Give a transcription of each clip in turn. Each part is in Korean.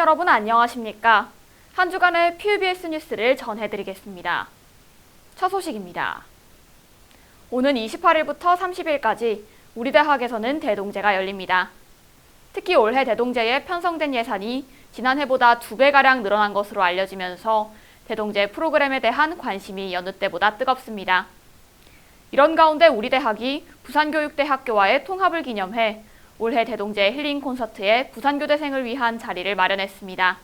여러분 안녕하십니까? 한 주간의 PUBS 뉴스를 전해드리겠습니다. 첫 소식입니다. 오는 28일부터 30일까지 우리 대학에서는 대동제가 열립니다. 특히 올해 대동제에 편성된 예산이 지난해보다 2배가량 늘어난 것으로 알려지면서 대동제 프로그램에 대한 관심이 여느 때보다 뜨겁습니다. 이런 가운데 우리 대학이 부산교육대학교와의 통합을 기념해 올해 대동제 힐링 콘서트에 부산교대생을 위한 자리를 마련했습니다.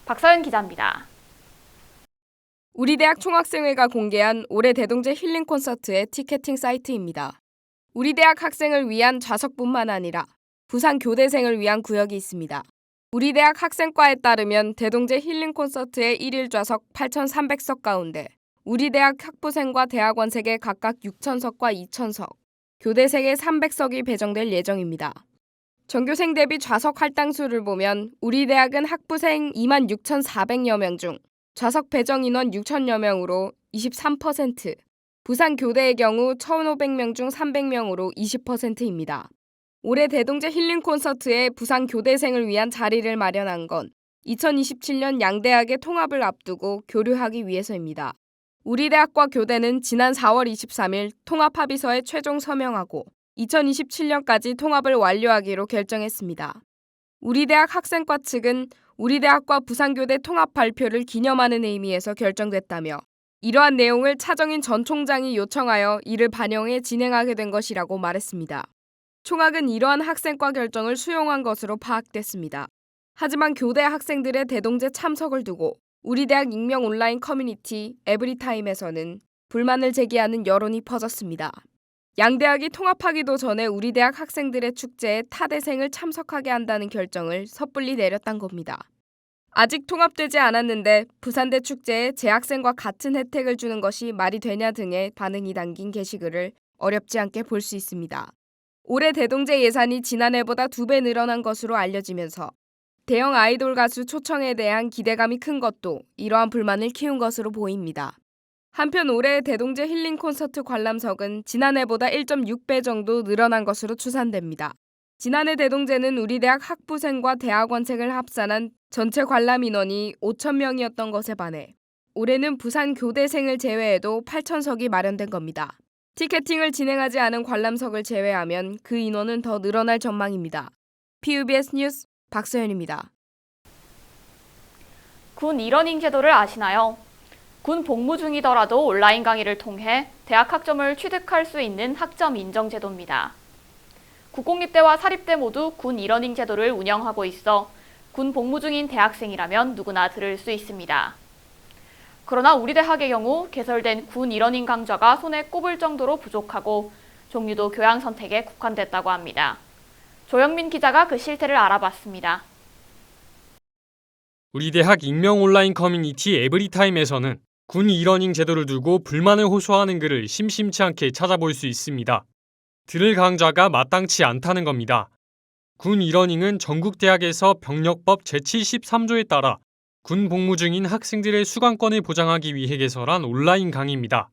박서연 기자입니다. 우리 대학 총학생회가 공개한 올해 대동제 힐링 콘서트의 티켓팅 사이트입니다. 우리 대학 학생을 위한 좌석뿐만 아니라 부산 교대생을 위한 구역이 있습니다. 우리 대학 학생과에 따르면 대동제 힐링 콘서트의 1일 좌석 8,300석 가운데 우리 대학 학부생과 대학원생에 각각 6,000석과 2,000석, 교대생에 300석이 배정될 예정입니다. 전교생 대비 좌석 할당수를 보면 우리 대학은 학부생 26,400여 명 중 좌석 배정 인원 6,000여 명으로 23%, 부산 교대의 경우 1,500명 중 300명으로 20%입니다. 올해 대동제 힐링 콘서트에 부산 교대생을 위한 자리를 마련한 건 2027년 양대학의 통합을 앞두고 교류하기 위해서입니다. 우리 대학과 교대는 지난 4월 23일 통합합의서에 최종 서명하고 2027년까지 통합을 완료하기로 결정했습니다. 우리 대학 학생과 측은 우리 대학과 부산교대 통합 발표를 기념하는 의미에서 결정됐다며 이러한 내용을 차정인 전 총장이 요청하여 이를 반영해 진행하게 된 것이라고 말했습니다. 총학은 이러한 학생과 결정을 수용한 것으로 파악됐습니다. 하지만 교대 학생들의 대동제 참석을 두고 우리 대학 익명 온라인 커뮤니티 에브리타임에서는 불만을 제기하는 여론이 퍼졌습니다. 양대학이 통합하기도 전에 우리 대학 학생들의 축제에 타대생을 참석하게 한다는 결정을 섣불리 내렸단 겁니다. 아직 통합되지 않았는데 부산대 축제에 재학생과 같은 혜택을 주는 것이 말이 되냐 등의 반응이 담긴 게시글을 어렵지 않게 볼 수 있습니다. 올해 대동제 예산이 지난해보다 2배 늘어난 것으로 알려지면서 대형 아이돌 가수 초청에 대한 기대감이 큰 것도 이러한 불만을 키운 것으로 보입니다. 한편 올해 대동제 힐링 콘서트 관람석은 지난해보다 1.6배 정도 늘어난 것으로 추산됩니다. 지난해 대동제는 우리 대학 학부생과 대학원생을 합산한 전체 관람 인원이 5,000명이었던 것에 반해 올해는 부산 교대생을 제외해도 8,000석이 마련된 겁니다. 티켓팅을 진행하지 않은 관람석을 제외하면 그 인원은 더 늘어날 전망입니다. PUBS 뉴스 박서연입니다. 군 이러닝 제도를 아시나요? 군 복무 중이더라도 온라인 강의를 통해 대학 학점을 취득할 수 있는 학점 인정 제도입니다. 국공립대와 사립대 모두 군 이러닝 제도를 운영하고 있어 군 복무 중인 대학생이라면 누구나 들을 수 있습니다. 그러나 우리 대학의 경우 개설된 군 이러닝 강좌가 손에 꼽을 정도로 부족하고 종류도 교양 선택에 국한됐다고 합니다. 조영민 기자가 그 실태를 알아봤습니다. 우리 대학 익명 온라인 커뮤니티 에브리타임에서는 군 이러닝 제도를 두고 불만을 호소하는 글을 심심치 않게 찾아볼 수 있습니다. 들을 강좌가 마땅치 않다는 겁니다. 군 이러닝은 전국 대학에서 병력법 제73조에 따라 군 복무 중인 학생들의 수강권을 보장하기 위해 개설한 온라인 강의입니다.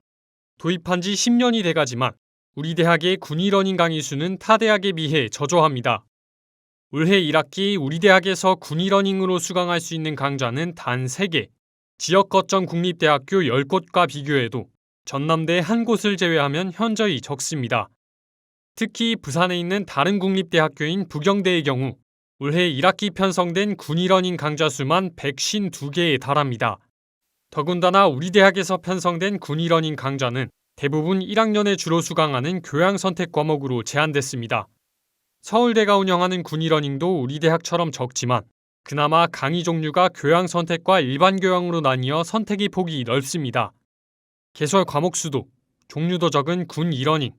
도입한 지 10년이 돼가지만 우리 대학의 군 이러닝 강의 수는 타 대학에 비해 저조합니다. 올해 1학기 우리 대학에서 군 이러닝으로 수강할 수 있는 강좌는 단 3개, 지역 거점 국립대학교 10곳과 비교해도 전남대 한 곳을 제외하면 현저히 적습니다. 특히 부산에 있는 다른 국립대학교인 부경대의 경우 올해 1학기 편성된 군 이러닝 강좌 수만 152개에 달합니다. 더군다나 우리 대학에서 편성된 군 이러닝 강좌는 대부분 1학년에 주로 수강하는 교양 선택 과목으로 제한됐습니다. 서울대가 운영하는 군 이러닝도 우리 대학처럼 적지만 그나마 강의 종류가 교양 선택과 일반 교양으로 나뉘어 선택의 폭이 넓습니다. 개설 과목 수도, 종류도 적은 군 이러닝,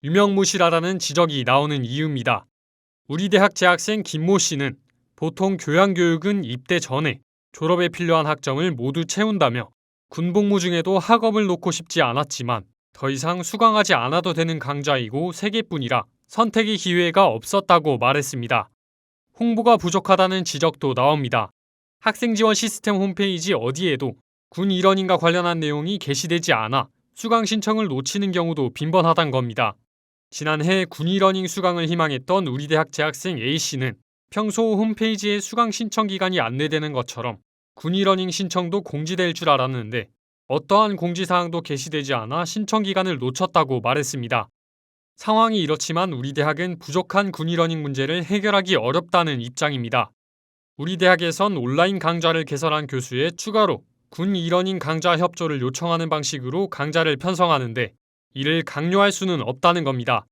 유명무실하다는 지적이 나오는 이유입니다. 우리 대학 재학생 김모 씨는 보통 교양교육은 입대 전에 졸업에 필요한 학점을 모두 채운다며 군 복무 중에도 학업을 놓고 싶지 않았지만 더 이상 수강하지 않아도 되는 강좌이고 3개뿐이라 선택의 기회가 없었다고 말했습니다. 홍보가 부족하다는 지적도 나옵니다. 학생지원 시스템 홈페이지 어디에도 군 이러닝과 관련한 내용이 게시되지 않아 수강 신청을 놓치는 경우도 빈번하단 겁니다. 지난해 군 이러닝 수강을 희망했던 우리 대학 재학생 A씨는 평소 홈페이지에 수강 신청 기간이 안내되는 것처럼 군의러닝 신청도 공지될 줄 알았는데 어떠한 공지사항도 게시되지 않아 신청 기간을 놓쳤다고 말했습니다. 상황이 이렇지만 우리 대학은 부족한 군의러닝 문제를 해결하기 어렵다는 입장입니다. 우리 대학에선 온라인 강좌를 개설한 교수에 추가로 군 이러닝 강좌 협조를 요청하는 방식으로 강좌를 편성하는데 이를 강요할 수는 없다는 겁니다.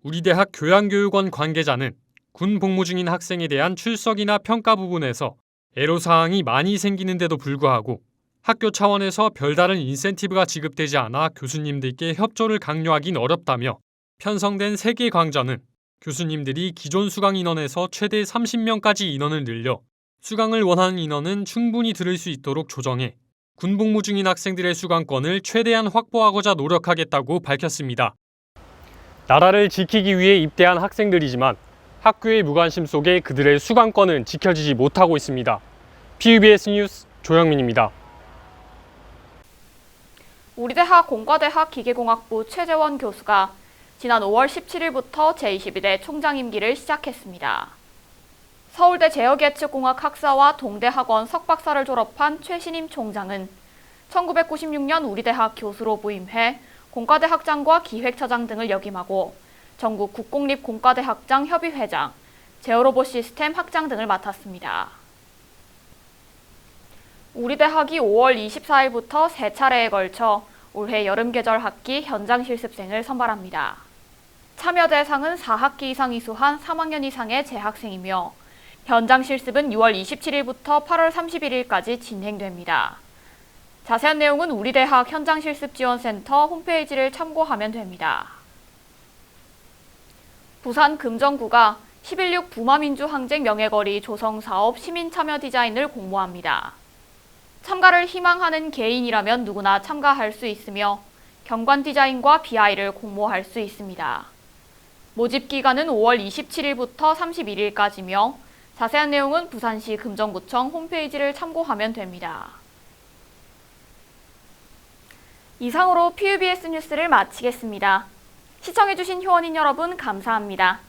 우리 대학 교양교육원 관계자는 군 복무 중인 학생에 대한 출석이나 평가 부분에서 애로사항이 많이 생기는데도 불구하고 학교 차원에서 별다른 인센티브가 지급되지 않아 교수님들께 협조를 강요하긴 어렵다며 편성된 3개 강좌는 교수님들이 기존 수강 인원에서 최대 30명까지 인원을 늘려 수강을 원하는 인원은 충분히 들을 수 있도록 조정해 군복무 중인 학생들의 수강권을 최대한 확보하고자 노력하겠다고 밝혔습니다. 나라를 지키기 위해 입대한 학생들이지만 학교의 무관심 속에 그들의 수강권은 지켜지지 못하고 있습니다. PUBS 뉴스 조영민입니다. 우리대학 공과대학 기계공학부 최재원 교수가 지난 5월 17일부터 제22대 총장 임기를 시작했습니다. 서울대 제어계측공학 학사와 동대학원 석박사를 졸업한 최신임 총장은 1996년 우리대학 교수로 부임해 공과대학장과 기획처장 등을 역임하고 전국 국공립 공과대학장 협의회장, 제어로봇 시스템 학장 등을 맡았습니다. 우리대학이 5월 24일부터 3차례에 걸쳐 올해 여름계절 학기 현장 실습생을 선발합니다. 참여 대상은 4학기 이상 이수한 3학년 이상의 재학생이며 현장 실습은 6월 27일부터 8월 31일까지 진행됩니다. 자세한 내용은 우리대학 현장실습지원센터 홈페이지를 참고하면 됩니다. 부산 금정구가 11.6 부마민주항쟁 명예거리 조성사업 시민참여 디자인을 공모합니다. 참가를 희망하는 개인이라면 누구나 참가할 수 있으며 경관 디자인과 BI를 공모할 수 있습니다. 모집 기간은 5월 27일부터 31일까지며 자세한 내용은 부산시 금정구청 홈페이지를 참고하면 됩니다. 이상으로 PUBS 뉴스를 마치겠습니다. 시청해주신 효원인 여러분 감사합니다.